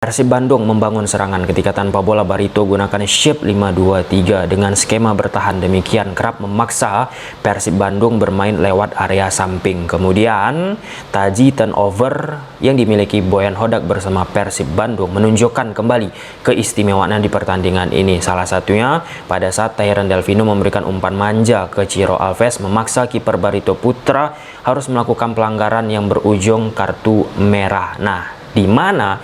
Persib Bandung membangun serangan ketika tanpa bola. Barito gunakan shape 5-2-3 dengan skema bertahan, demikian kerap memaksa Persib Bandung bermain lewat area samping. Kemudian taji turnover yang dimiliki Boyan Hodak bersama Persib Bandung menunjukkan kembali keistimewaannya di pertandingan ini. Salah satunya pada saat Tyron Delvino memberikan umpan manja ke Ciro Alves, memaksa kiper Barito Putra harus melakukan pelanggaran yang berujung kartu merah. Nah, di mana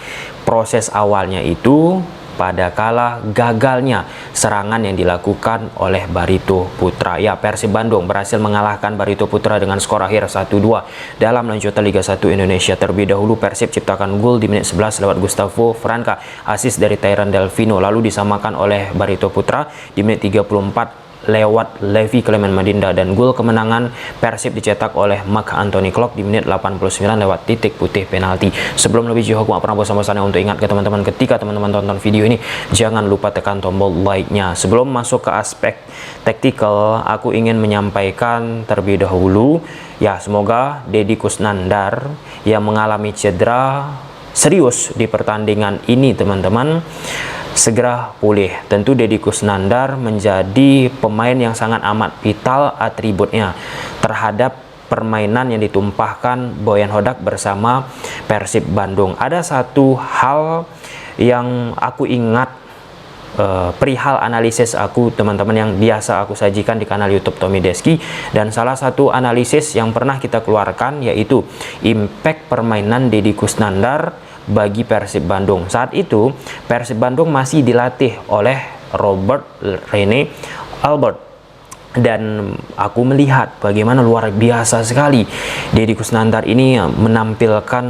proses awalnya itu pada kala gagalnya serangan yang dilakukan oleh Barito Putra. Ya, Persib Bandung berhasil mengalahkan Barito Putra dengan skor akhir 1-2 dalam lanjutan Liga 1 Indonesia. Terlebih dahulu Persib ciptakan gol di menit 11 lewat Gustavo Franca, assist dari Tyron Delvino, lalu disamakan oleh Barito Putra di menit 34 lewat Levi Clement Madinda, dan gol kemenangan Persib dicetak oleh Marc Anthony Klok di menit 89 lewat titik putih penalti. Sebelum lebih jauh, aku pernah bosan-bosannya untuk ingat ke teman-teman, ketika teman-teman tonton video ini jangan lupa tekan tombol like-nya. Sebelum masuk ke aspek taktikal, aku ingin menyampaikan terlebih dahulu ya, semoga Deddy Kusnandar yang mengalami cedera serius di pertandingan ini teman-teman segera pulih. Tentu Deddy Kusnandar menjadi pemain yang sangat amat vital atributnya terhadap permainan yang ditumpahkan Boyan Hodak bersama Persib Bandung. Ada satu hal yang aku ingat perihal analisis aku teman-teman yang biasa aku sajikan di kanal YouTube Tommy Deski, dan salah satu analisis yang pernah kita keluarkan yaitu impact permainan Deddy Kusnandar bagi Persib Bandung. Saat itu Persib Bandung masih dilatih oleh Robert Rene Albert, dan aku melihat bagaimana luar biasa sekali Deddy Kusnandar ini menampilkan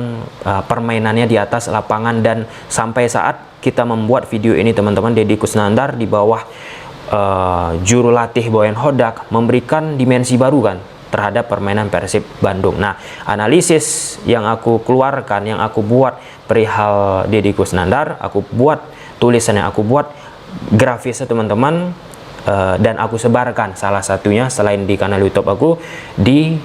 permainannya di atas lapangan. Dan sampai saat kita membuat video ini teman-teman, Deddy Kusnandar di bawah juru latih Boyan Hodak memberikan dimensi baru kan terhadap permainan Persib Bandung. Nah, analisis yang aku keluarkan, yang aku buat perihal Deddy Kusnandar, aku buat tulisannya, aku buat grafisnya teman-teman, dan aku sebarkan salah satunya selain di kanal YouTube aku, di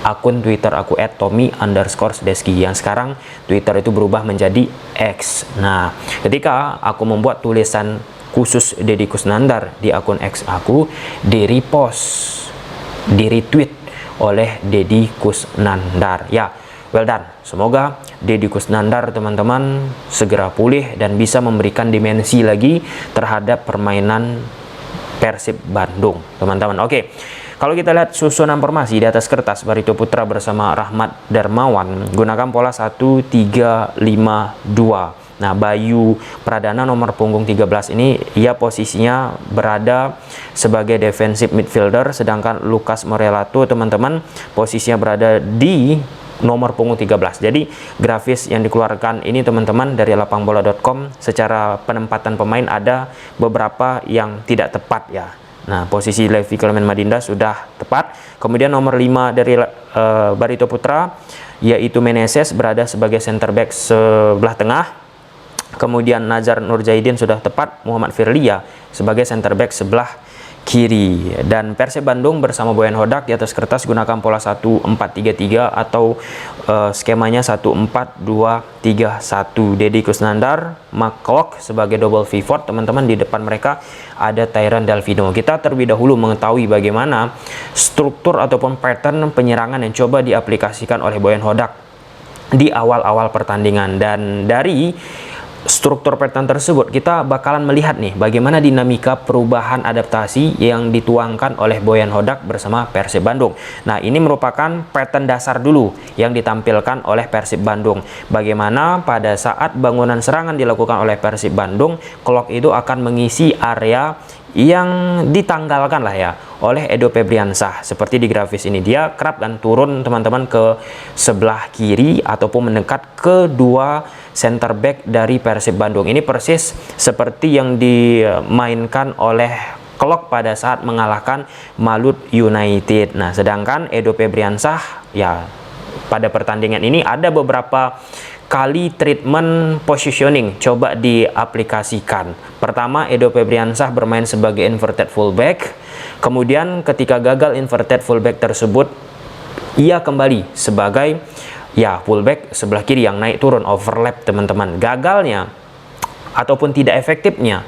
akun Twitter aku @tommy_deski yang sekarang Twitter itu berubah menjadi X. Nah, ketika aku membuat tulisan khusus Deddy Kusnandar di akun X aku, di repost, di retweet oleh Deddy Kusnandar. Ya, well done. Semoga Deddy Kusnandar teman-teman segera pulih dan bisa memberikan dimensi lagi terhadap permainan Persib Bandung teman-teman. Oke, kalau kita lihat susunan formasi di atas kertas, Barito Putra bersama Rahmat Darmawan gunakan pola 1-3-5-2. Nah, Bayu Pradana nomor punggung 13 ini ia posisinya berada sebagai defensive midfielder, sedangkan Lucas Morelato teman-teman posisinya berada di nomor punggung 13. Jadi grafis yang dikeluarkan ini teman-teman dari lapangbola.com, secara penempatan pemain ada beberapa yang tidak tepat ya. Nah, posisi Levi Clement Madinda sudah tepat. Kemudian nomor 5 dari Barito Putra yaitu Meneses berada sebagai center back sebelah tengah. Kemudian Nazar Nurjahidin sudah tepat, Muhammad Firlia sebagai center back sebelah kiri. Dan Persib Bandung bersama Boyan Hodak di atas kertas gunakan pola 1-4-3-3 atau skemanya 1-4-2-3-1. Deddy Kusnandar, Mark Klok sebagai double pivot teman-teman. Di depan mereka ada Tyron Delvino. Kita terlebih dahulu mengetahui bagaimana struktur ataupun pattern penyerangan yang coba diaplikasikan oleh Boyan Hodak di awal-awal pertandingan. Dan dari struktur pattern tersebut kita bakalan melihat nih bagaimana dinamika perubahan adaptasi yang dituangkan oleh Boyan Hodak bersama Persib Bandung. Nah, ini merupakan pattern dasar dulu yang ditampilkan oleh Persib Bandung. Bagaimana pada saat bangunan serangan dilakukan oleh Persib Bandung, Klok itu akan mengisi area yang ditanggalkan lah ya oleh Edo Febriansah. Seperti di grafis ini, dia kerap dan turun teman-teman ke sebelah kiri ataupun mendekat ke dua center back dari Persib Bandung. Ini persis seperti yang dimainkan oleh Klok pada saat mengalahkan Malut United. Nah, sedangkan Edo Febriansah ya pada pertandingan ini ada beberapa kali treatment positioning coba diaplikasikan. Pertama, Edo Febriansah bermain sebagai inverted fullback. Kemudian ketika gagal inverted fullback tersebut, ia kembali sebagai ya fullback sebelah kiri yang naik turun overlap teman-teman. Gagalnya ataupun tidak efektifnya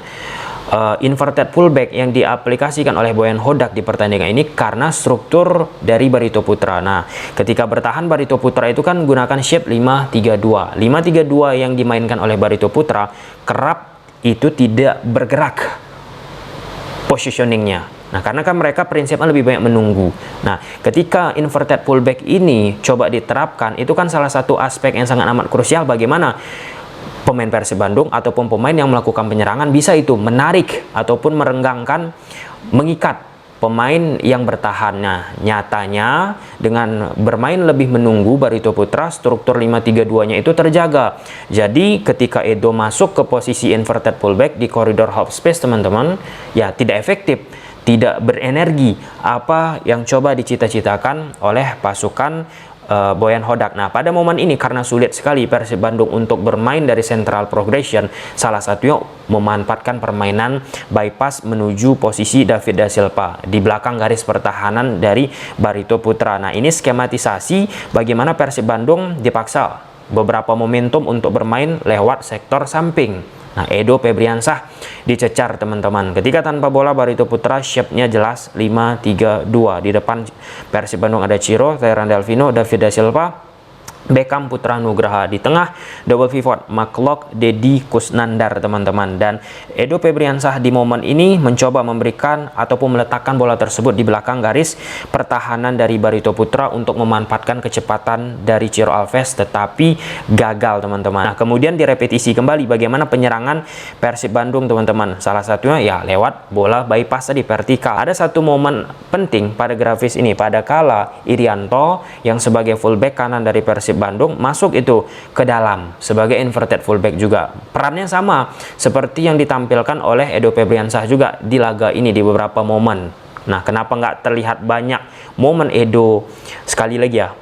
inverted fullback yang diaplikasikan oleh Boyan Hodak di pertandingan ini karena struktur dari Barito Putra. Nah, ketika bertahan Barito Putra itu kan gunakan shape 5-3-2. 5-3-2 yang dimainkan oleh Barito Putra kerap itu tidak bergerak positioningnya. Nah, karena kan mereka prinsipnya lebih banyak menunggu. Nah, ketika inverted fullback ini coba diterapkan, itu kan salah satu aspek yang sangat amat krusial bagaimana pemain Persib Bandung ataupun pemain yang melakukan penyerangan bisa itu menarik ataupun merenggangkan, mengikat pemain yang bertahan. Nah, nyatanya dengan bermain lebih menunggu Barito Putra, struktur 5-3-2-nya itu terjaga. Jadi ketika Edo masuk ke posisi inverted fullback di koridor half space, teman-teman, ya tidak efektif, tidak berenergi apa yang coba dicita-citakan oleh pasukan Boyan Hodak. Nah, pada momen ini karena sulit sekali Persib Bandung untuk bermain dari central progression, salah satunya memanfaatkan permainan bypass menuju posisi David da Silva di belakang garis pertahanan dari Barito Putra. Nah, ini skematisasi bagaimana Persib Bandung dipaksa beberapa momentum untuk bermain lewat sektor samping. Nah, Edo Febriansah dicecar, teman-teman. Ketika tanpa bola Barito Putra shape-nya jelas 5-3-2. Di depan Persib Bandung ada Ciro, Tyrone Delvino, David da Silva, Beckham Putra Nugraha. Di tengah double pivot McLeod, Dedi Kusnandar, teman-teman. Dan Edo Febriansah di momen ini mencoba memberikan ataupun meletakkan bola tersebut di belakang garis pertahanan dari Barito Putra untuk memanfaatkan kecepatan dari Ciro Alves, tetapi gagal, teman-teman. Nah, kemudian direpetisi kembali bagaimana penyerangan Persib Bandung, teman-teman. Salah satunya ya lewat bola bypass tadi vertikal. Ada satu momen penting pada grafis ini pada kala Irianto yang sebagai fullback kanan dari Persib Bandung masuk itu ke dalam sebagai inverted fullback juga. Perannya sama seperti yang ditampilkan oleh Edo Febriansah juga di laga ini di beberapa momen. Nah, kenapa nggak terlihat banyak momen Edo sekali lagi ya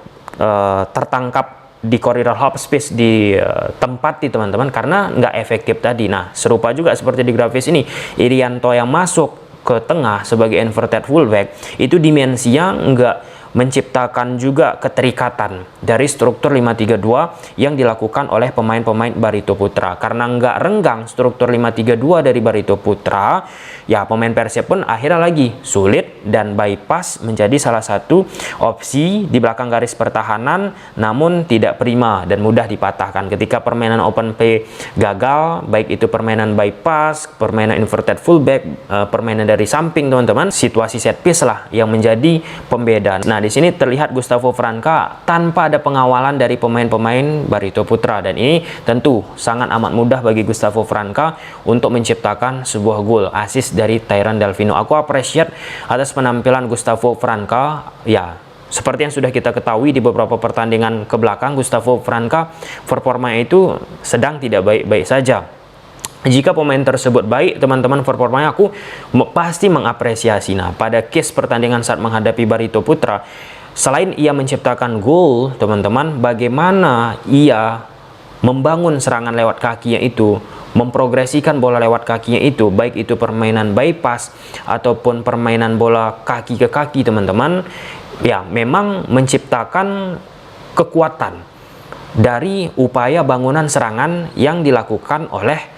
tertangkap di koridor half space di tempat di teman-teman karena nggak efektif tadi. Nah, serupa juga seperti di grafis ini, Irianto yang masuk ke tengah sebagai inverted fullback itu dimensinya nggak menciptakan juga keterikatan dari struktur 5-3-2 yang dilakukan oleh pemain-pemain Barito Putra. Karena nggak renggang struktur 5-3-2 dari Barito Putra, ya pemain Persib pun akhirnya lagi sulit dan bypass menjadi salah satu opsi di belakang garis pertahanan, namun tidak prima dan mudah dipatahkan. Ketika permainan open play gagal, baik itu permainan bypass, permainan inverted fullback, permainan dari samping, teman-teman, situasi set piece lah yang menjadi pembeda. Nah, di sini terlihat Gustavo Franca tanpa ada pengawalan dari pemain-pemain Barito Putra, dan ini tentu sangat amat mudah bagi Gustavo Franca untuk menciptakan sebuah gol. Assist dari Tyrone Delvino. Aku appreciate atas penampilan Gustavo Franca. Ya, seperti yang sudah kita ketahui di beberapa pertandingan ke belakang, Gustavo Franca performanya itu sedang tidak baik-baik saja. Jika pemain tersebut baik, teman-teman, performanya aku pasti mengapresiasi. Nah, pada case pertandingan saat menghadapi Barito Putra, selain ia menciptakan gol, teman-teman, bagaimana ia membangun serangan lewat kakinya itu, memprogresikan bola lewat kakinya itu, baik itu permainan bypass ataupun permainan bola kaki ke kaki, teman-teman, ya memang menciptakan kekuatan dari upaya bangunan serangan yang dilakukan oleh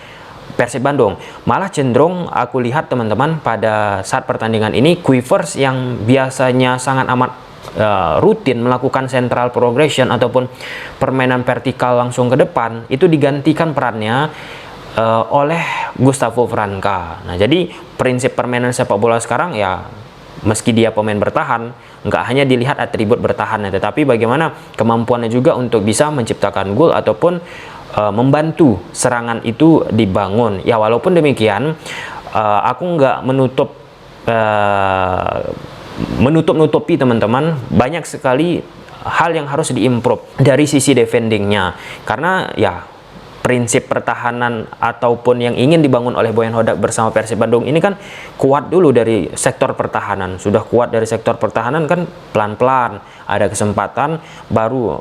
Persib Bandung. Malah cenderung aku lihat, teman-teman, pada saat pertandingan ini Quivers yang biasanya sangat amat rutin melakukan central progression ataupun permainan vertikal langsung ke depan, itu digantikan perannya oleh Gustavo Franca. Nah, jadi prinsip permainan sepak bola sekarang ya, meski dia pemain bertahan, nggak hanya dilihat atribut bertahannya, tetapi bagaimana kemampuannya juga untuk bisa menciptakan gol ataupun membantu serangan itu dibangun. Ya, walaupun demikian, aku nggak menutupi, teman-teman, banyak sekali hal yang harus diimprove dari sisi defendingnya. Karena ya prinsip pertahanan ataupun yang ingin dibangun oleh Boyan Hodak bersama Persib Bandung ini kan kuat dulu dari sektor pertahanan. Sudah kuat dari sektor pertahanan kan pelan-pelan ada kesempatan baru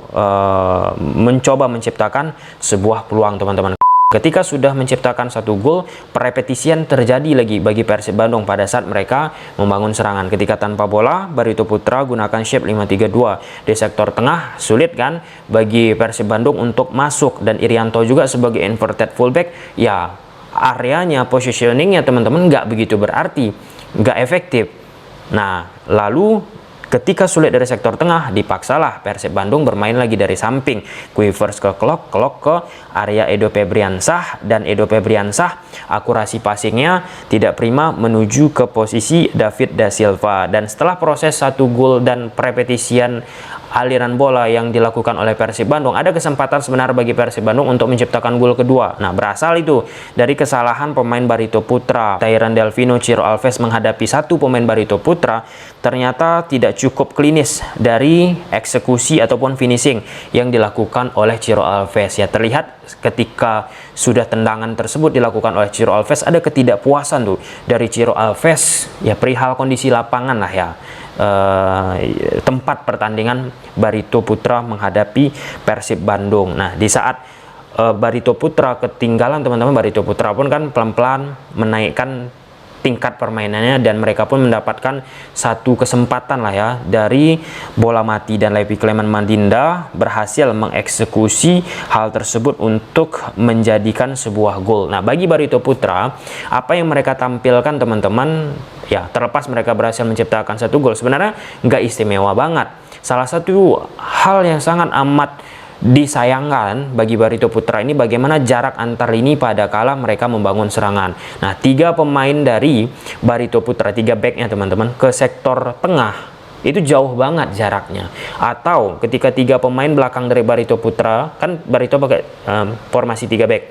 mencoba menciptakan sebuah peluang, teman-teman. Ketika sudah menciptakan satu gol, perepetisian terjadi lagi bagi Persib Bandung pada saat mereka membangun serangan. Ketika tanpa bola, Barito Putra gunakan shape 5-3-2 di sektor tengah, sulit kan bagi Persib Bandung untuk masuk, dan Irianto juga sebagai inverted fullback ya areanya, positioningnya teman-teman nggak begitu berarti, nggak efektif. Nah, lalu ketika sulit dari sektor tengah, dipaksalah Persib Bandung bermain lagi dari samping. Quivers ke Klok ke area Edo Febriansah, dan Edo Febriansah akurasi passingnya tidak prima menuju ke posisi David Da Silva. Dan setelah proses 1 gol dan perepetisian aliran bola yang dilakukan oleh Persib Bandung, ada kesempatan sebenarnya bagi Persib Bandung untuk menciptakan gol kedua. Nah, berasal itu dari kesalahan pemain Barito Putra. Tyran Delvino, Ciro Alves menghadapi satu pemain Barito Putra ternyata tidak cukup klinis dari eksekusi ataupun finishing yang dilakukan oleh Ciro Alves. Ya, terlihat ketika sudah tendangan tersebut dilakukan oleh Ciro Alves, ada ketidakpuasan tuh dari Ciro Alves, ya perihal kondisi lapangan lah ya, tempat pertandingan Barito Putra menghadapi Persib Bandung. Nah, di saat Barito Putra ketinggalan teman-teman, Barito Putra pun kan pelan-pelan menaikkan tingkat permainannya, dan mereka pun mendapatkan satu kesempatan lah ya dari bola mati, dan Levi Clement Mandinda berhasil mengeksekusi hal tersebut untuk menjadikan sebuah gol. Nah, bagi Barito Putra, apa yang mereka tampilkan teman-teman, ya terlepas mereka berhasil menciptakan satu gol, sebenarnya nggak istimewa banget. Salah satu hal yang sangat amat disayangkan bagi Barito Putra ini bagaimana jarak antar lini pada kala mereka membangun serangan. Nah, 3 pemain dari Barito Putra, 3 backnya teman-teman, ke sektor tengah itu jauh banget jaraknya. Atau ketika 3 pemain belakang dari Barito Putra, kan Barito pakai formasi 3 back,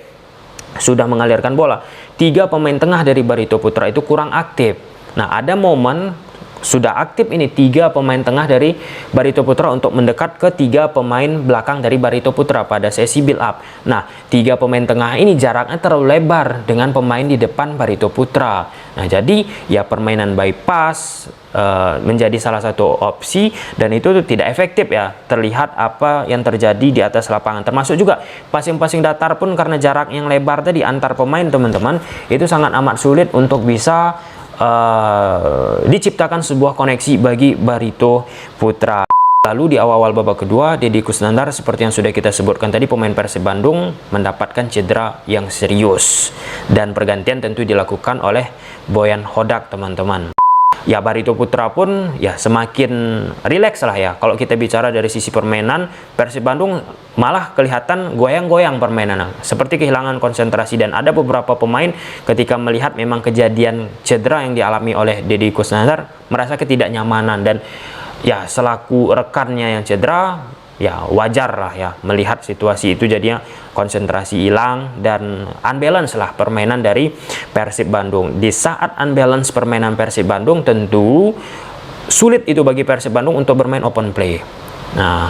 sudah mengalirkan bola, 3 pemain tengah dari Barito Putra itu kurang aktif. Nah, ada momen sudah aktif ini 3 pemain tengah dari Barito Putra untuk mendekat ke 3 pemain belakang dari Barito Putra pada sesi build up. Nah, 3 pemain tengah ini jaraknya terlalu lebar dengan pemain di depan Barito Putra. Nah, jadi ya permainan bypass menjadi salah satu opsi, dan itu tidak efektif ya. Terlihat apa yang terjadi di atas lapangan, termasuk juga passing-passing datar pun karena jarak yang lebar tadi antar pemain teman-teman, itu sangat amat sulit untuk bisa diciptakan sebuah koneksi bagi Barito Putra. Lalu di awal-awal babak kedua, Deddy Kusnandar seperti yang sudah kita sebutkan tadi, pemain Persib Bandung mendapatkan cedera yang serius, dan pergantian tentu dilakukan oleh Boyan Hodak teman-teman. Ya, Barito Putra pun ya semakin rileks lah ya. Kalau kita bicara dari sisi permainan, Persib Bandung malah kelihatan goyang-goyang permainan, seperti kehilangan konsentrasi, dan ada beberapa pemain ketika melihat memang kejadian cedera yang dialami oleh Deddy Kusnandar merasa ketidaknyamanan, dan ya selaku rekannya yang cedera, ya wajar lah ya melihat situasi itu, jadinya konsentrasi hilang dan unbalance lah permainan dari Persib Bandung. Di saat unbalance permainan Persib Bandung, tentu sulit itu bagi Persib Bandung untuk bermain open play. Nah,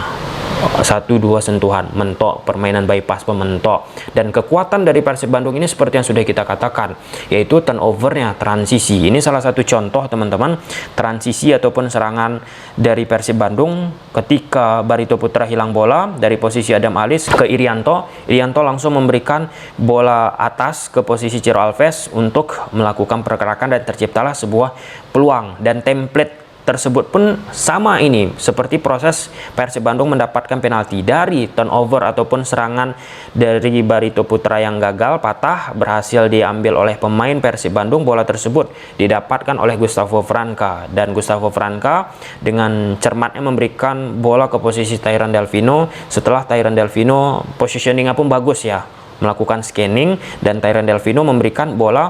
1-2 sentuhan mentok, permainan bypass pementok, dan kekuatan dari Persib Bandung ini seperti yang sudah kita katakan, yaitu turnovernya, transisi. Ini salah satu contoh teman-teman, transisi ataupun serangan dari Persib Bandung ketika Barito Putra hilang bola dari posisi Adam Alis ke Irianto. Irianto langsung memberikan bola atas ke posisi Ciro Alves untuk melakukan pergerakan, dan terciptalah sebuah peluang, dan template tersebut pun sama ini seperti proses Persib Bandung mendapatkan penalti dari turnover ataupun serangan dari Barito Putra yang gagal patah, berhasil diambil oleh pemain Persib Bandung. Bola tersebut didapatkan oleh Gustavo Franca, dan Gustavo Franca dengan cermatnya memberikan bola ke posisi Tyran Delvino. Setelah Tyran Delvino positioningnya pun bagus ya, melakukan scanning, dan Tyran Delvino memberikan bola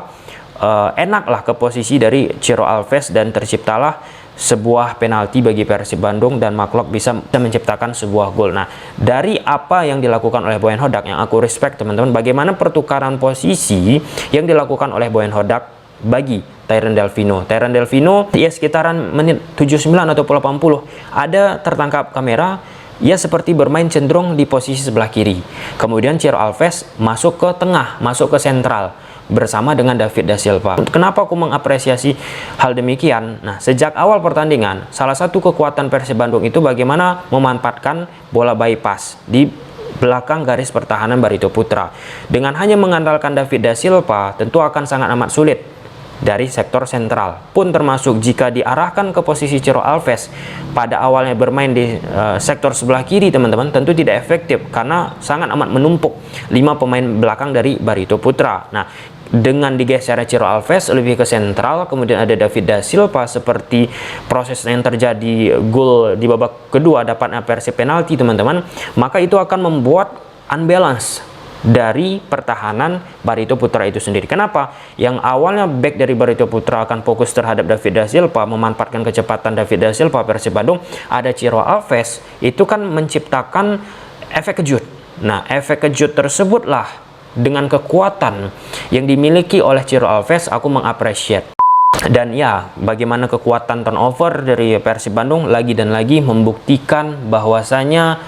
enak lah ke posisi dari Ciro Alves, dan terciptalah sebuah penalti bagi Persib Bandung, dan Maklok bisa menciptakan sebuah gol. Nah, dari apa yang dilakukan oleh Boyan Hodak, yang aku respect teman-teman, bagaimana pertukaran posisi yang dilakukan oleh Boyan Hodak bagi Tyran Delvino. Tyran Delvino ya sekitaran menit 79 atau 80 ada tertangkap kamera, ia seperti bermain cenderung di posisi sebelah kiri. Kemudian Ciro Alves masuk ke tengah, masuk ke sentral bersama dengan David Da Silva. Kenapa aku mengapresiasi hal demikian? Nah, sejak awal pertandingan, salah satu kekuatan Persib Bandung itu bagaimana memanfaatkan bola bypass di belakang garis pertahanan Barito Putra. Dengan hanya mengandalkan David Da Silva, tentu akan sangat amat sulit dari sektor sentral pun, termasuk jika diarahkan ke posisi Ciro Alves pada awalnya bermain di sektor sebelah kiri teman-teman, tentu tidak efektif karena sangat amat menumpuk 5 pemain belakang dari Barito Putra. Nah, dengan digesernya Ciro Alves lebih ke sentral, kemudian ada David da Silva, seperti proses yang terjadi gol di babak kedua dapatnya Persib penalti teman-teman, maka itu akan membuat unbalance dari pertahanan Barito Putra itu sendiri. Kenapa? Yang awalnya back dari Barito Putra akan fokus terhadap David da Silva, memanfaatkan kecepatan David da Silva, Persib Bandung, ada Ciro Alves, itu kan menciptakan efek kejut. Nah, efek kejut tersebutlah dengan kekuatan yang dimiliki oleh Ciro Alves, aku mengapresiasi. Dan ya, bagaimana kekuatan turnover dari Persib Bandung lagi dan lagi membuktikan bahwasanya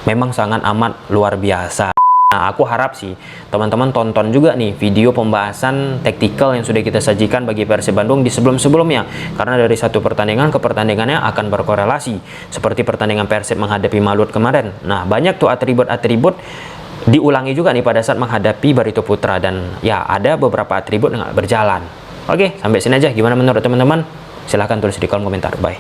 memang sangat amat luar biasa. Nah, aku harap sih teman-teman tonton juga nih video pembahasan taktikal yang sudah kita sajikan bagi Persib Bandung di sebelum-sebelumnya, karena dari satu pertandingan ke pertandingannya akan berkorelasi, seperti pertandingan Persib menghadapi Malut kemarin. Nah, banyak tuh atribut-atribut diulangi juga nih pada saat menghadapi Barito Putra, dan ya ada beberapa atribut yang berjalan. Oke, sampai sini aja. Gimana menurut teman-teman? Silahkan tulis di kolom komentar. Bye.